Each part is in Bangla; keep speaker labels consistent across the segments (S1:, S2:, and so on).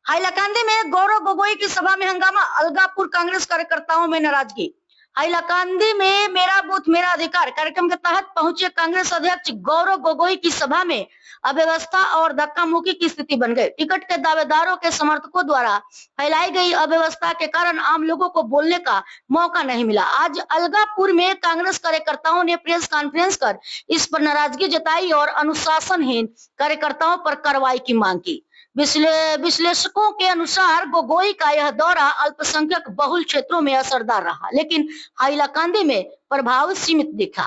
S1: हाइलाकांदी में गौरव गोगोई की सभा में हंगामा, अलगापुर कांग्रेस कार्यकर्ताओं में नाराजगी। हाइलाकांदी में मेरा बूथ मेरा अधिकार कार्यक्रम के तहत पहुंचे कांग्रेस अध्यक्ष गौरव गोगोई की सभा में अव्यवस्था और धक्का मुक्की की स्थिति बन गई। टिकट के दावेदारों के समर्थकों द्वारा फैलाई गई अव्यवस्था के कारण आम लोगों को बोलने का मौका नहीं मिला। आज अलगापुर में कांग्रेस कार्यकर्ताओं ने प्रेस कॉन्फ्रेंस कर इस पर नाराजगी जताई और अनुशासनहीन कार्यकर्ताओं पर कार्रवाई की मांग की। विश्लेषकों के अनुसार गोगोई का यह दौरा अल्पसंख्यक बहुल क्षेत्रों में असरदार रहा, लेकिन हाइलाकांदी में प्रभाव सीमित दिखा।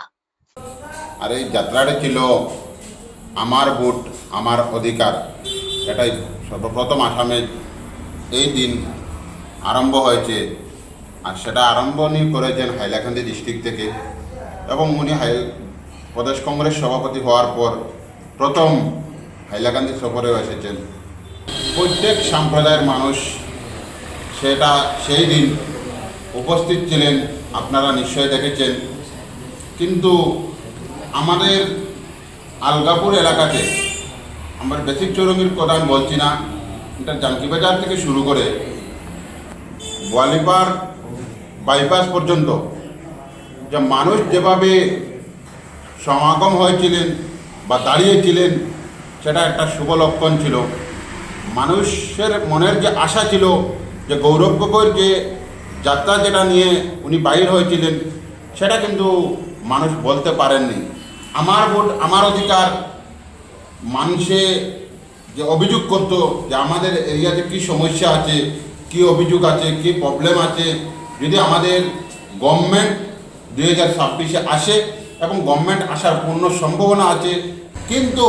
S2: अरे যাত্রাটা ছিল আমার ভোট আমার অধিকার, এটাই সর্বপ্রথম আসামে এই দিন আরম্ভ হয়েছে। আর সেটা আরম্ভণই করেছেন হাইলাকান্দি ডিস্ট্রিক্ট থেকে, এবং উনি প্রদেশ কংগ্রেস সভাপতি হওয়ার পর প্রথম হাইলাকান্দি সফরেও এসেছেন। প্রত্যেক সম্প্রদায়ের মানুষ সেই দিন উপস্থিত ছিলেন, আপনারা নিশ্চয়ই দেখেছেন। কিন্তু আমাদের আলগাপুর এলাকাতে, আমার বেসিক চৌরঙ্গির কথা আমি বলছি না, এটা জানকিবাজার থেকে শুরু করে গোয়ালিপাড় বাইপাস পর্যন্ত যে মানুষ যেভাবে সমাগম হয়েছিলেন বা দাঁড়িয়েছিলেন, সেটা একটা শুভ লক্ষণ ছিল। মানুষের মনের যে আশা ছিল যে গৌরব গগৈর যে যাত্রা যেটা নিয়ে উনি বাইর হয়েছিলেন, সেটা কিন্তু মানুষ বলতে পারেননি। আমার ভোট আমার অধিকার মানুষে যে অভিযোগ করতো যে আমাদের এরিয়াতে কী সমস্যা আছে, কী অভিযোগ আছে, কী প্রবলেম আছে, যদি আমাদের গভর্নমেন্ট 2026-এ আসে, এবং গভর্নমেন্ট আসার পূর্ণ সম্ভাবনা আছে, কিন্তু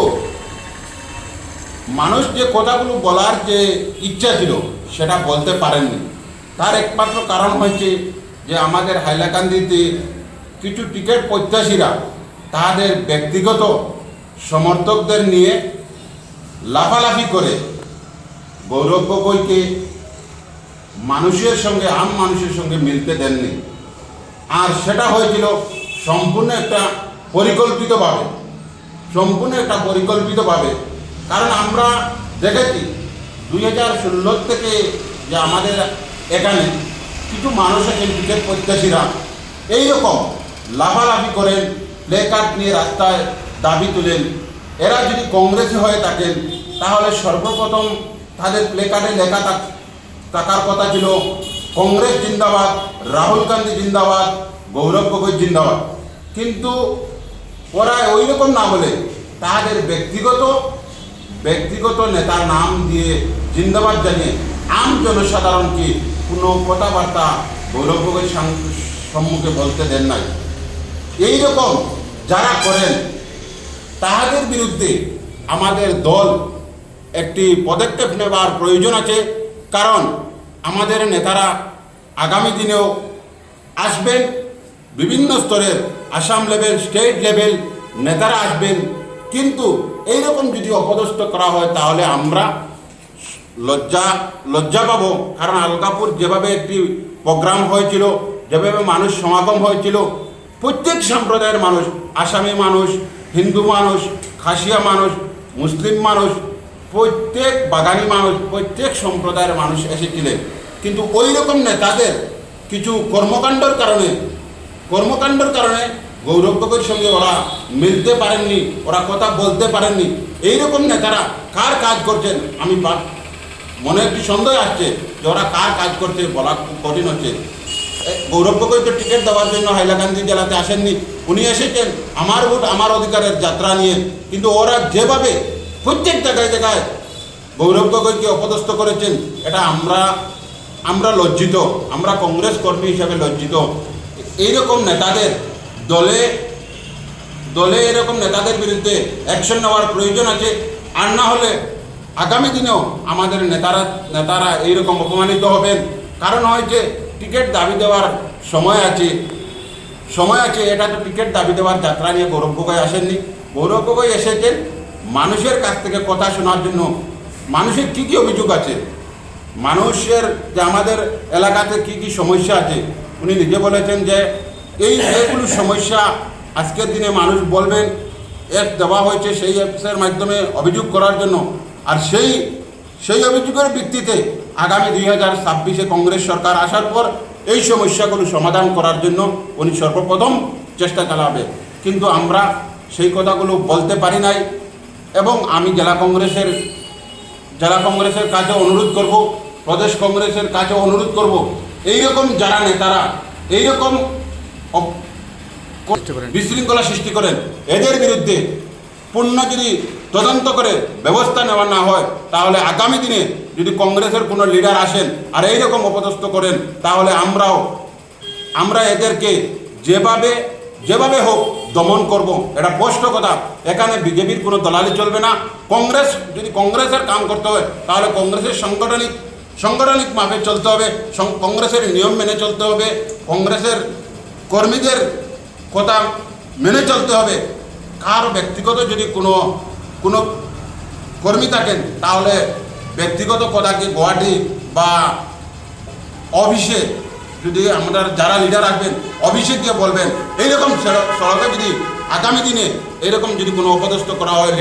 S2: মানুষ যে কথাগুলো বলার যে ইচ্ছা ছিল সেটা বলতে পারেননি। তার একমাত্র কারণ হয়েছে যে আমাদের হাইলাকান্দিতে কিছু টিকিট প্রত্যাশীরা তাদের ব্যক্তিগত সমর্থকদের নিয়ে লাফালাফি করে গৌরব গগৈকে মানুষের সঙ্গে, আম মানুষের সঙ্গে মিলতে দেননি। আর সেটা হয়েছিল সম্পূর্ণ একটা পরিকল্পিতভাবে। কারণ আমরা দেখেছি 2016 থেকে যে আমাদের এখানে কিছু মানুষ আছেন টিকিট প্রত্যাশীরা এইরকম লাফালাফি করেন, প্লে কার্ড নিয়ে রাস্তায় দাবি তুলেন। এরা যদি কংগ্রেসে হয়ে থাকেন তাহলে সর্বপ্রথম তাদের প্লে কার্ডে লেখা থাকার কথা ছিল কংগ্রেস জিন্দাবাদ, রাহুল গান্ধী জিন্দাবাদ, গৌরব গগৈ জিন্দাবাদ। কিন্তু ওরা ওই রকম না বলে তাদের ব্যক্তিগত নেতার নাম দিয়ে জিন্দাবাদ জানিয়ে আম জনসাধারণকে কোনো কথাবার্তা গৌরব গগৈর সম্মুখে বলতে দেন নাই। এইরকম যারা করেন তাদের বিরুদ্ধে আমাদের দল একটি পদক্ষেপ নেবার প্রয়োজন আছে। কারণ আমাদের নেতারা আগামী দিনেও আসবেন, বিভিন্ন স্তরের আসাম লেভেল, স্টেট লেভেল নেতারা আসবেন। কিন্তু এইরকম যদি অপদস্থ করা হয় তাহলে আমরা লজ্জা পাবো। কারণ আলগাপুর যেভাবে একটি প্রোগ্রাম হয়েছিল, যেভাবে মানুষ সমাগম হয়েছিল, প্রত্যেক সম্প্রদায়ের মানুষ, আসামি মানুষ, হিন্দু মানুষ, খাসিয়া মানুষ, মুসলিম মানুষ, প্রত্যেক বাগানি মানুষ, প্রত্যেক সম্প্রদায়ের মানুষ এসেছিলেন। কিন্তু ওই রকম নেতাদের কিছু কর্মকাণ্ডের কারণে গৌরব গগৈর সঙ্গে ওরা মিলতে পারেননি, ওরা কথা বলতে পারেননি। এইরকম নেতারা কার কাজ করছেন, আমি মনে একটি সন্দেহ আসছে যে ওরা কার কাজ করছে বলা খুব কঠিন হচ্ছে। গৌরব গগৈ তো টিকিট দেওয়ার জন্য হাইলাকান্দি জেলাতে আসেননি, উনি এসেছেন আমার ভোট আমার অধিকারের যাত্রা নিয়ে। কিন্তু ওরা যেভাবে প্রত্যেক জায়গায় গৌরব গগৈকে অপদস্থ করেছেন, এটা আমরা লজ্জিত, আমরা কংগ্রেস কর্মী হিসাবে লজ্জিত। এইরকম নেতাদের দলে এরকম নেতাদের বিরুদ্ধে অ্যাকশন নেওয়ার প্রয়োজন আছে। আর না হলে আগামী দিনেও আমাদের নেতারা এইরকম অপমানিত হবেন। কারণ হয়েছে টিকিট দাবি দেওয়ার সময় আছে। এটা তো টিকিট দাবি দেওয়ার যাত্রা নিয়ে গৌরব গগৈ আসেননি। গৌরব গগৈ এসেছেন মানুষের কাছ থেকে কথা শোনার জন্য। মানুষের কী কী অভিযোগ আছে, মানুষের যে আমাদের এলাকাতে কী কী সমস্যা আছে, উনি নিজে বলেছেন যে এইগুলো সমস্যা আজকের দিনে মানুষ বলবেন। অ্যাপ দেওয়া হয়েছে, সেই অ্যাপসের মাধ্যমে অভিযোগ করার জন্য। আর সেই অভিযোগের ভিত্তিতে আগামী 2026-এ কংগ্রেস সরকার আসার পর এই সমস্যাগুলো সমাধান করার জন্য উনি সর্বপ্রথম চেষ্টা চালাবে। কিন্তু আমরা সেই কথাগুলো বলতে পারি নাই এবং আমি জেলা কংগ্রেসের কাছে অনুরোধ করব, প্রদেশ কংগ্রেসের কাছে অনুরোধ করব, এইরকম যারা নেতারা এইরকম বিশৃঙ্খলা সৃষ্টি করেন এদের বিরুদ্ধে পূর্ণ যদি তদন্ত করে ব্যবস্থা নেওয়া না হয়, তাহলে আগামী দিনে যদি কংগ্রেসের কোনো লিডার আসেন আর এইরকম অপদস্থ করেন, তাহলে আমরা এদেরকে যেভাবে হোক দমন করব। এটা স্পষ্ট কথা। এখানে বিজেপির কোনো দলালি চলবে না। যদি কংগ্রেসের কাম করতে হয়, তাহলে কংগ্রেসের সাংগঠনিক মাপে চলতে হবে, কংগ্রেসের নিয়ম মেনে চলতে হবে, কংগ্রেসের কর্মীদের কথা মেনে চলতে হবে। কার ব্যক্তিগত যদি কোনো কর্মী থাকেন, তাহলে ব্যক্তিগত কথাকে গুয়াহাটি বা অফিসে যদি আমাদের যারা লিডার আসবেন অফিসে গিয়ে বলবেন। এইরকম সড়কে যদি আগামী দিনে এইরকম যদি কোনো অপদস্থ করা হয়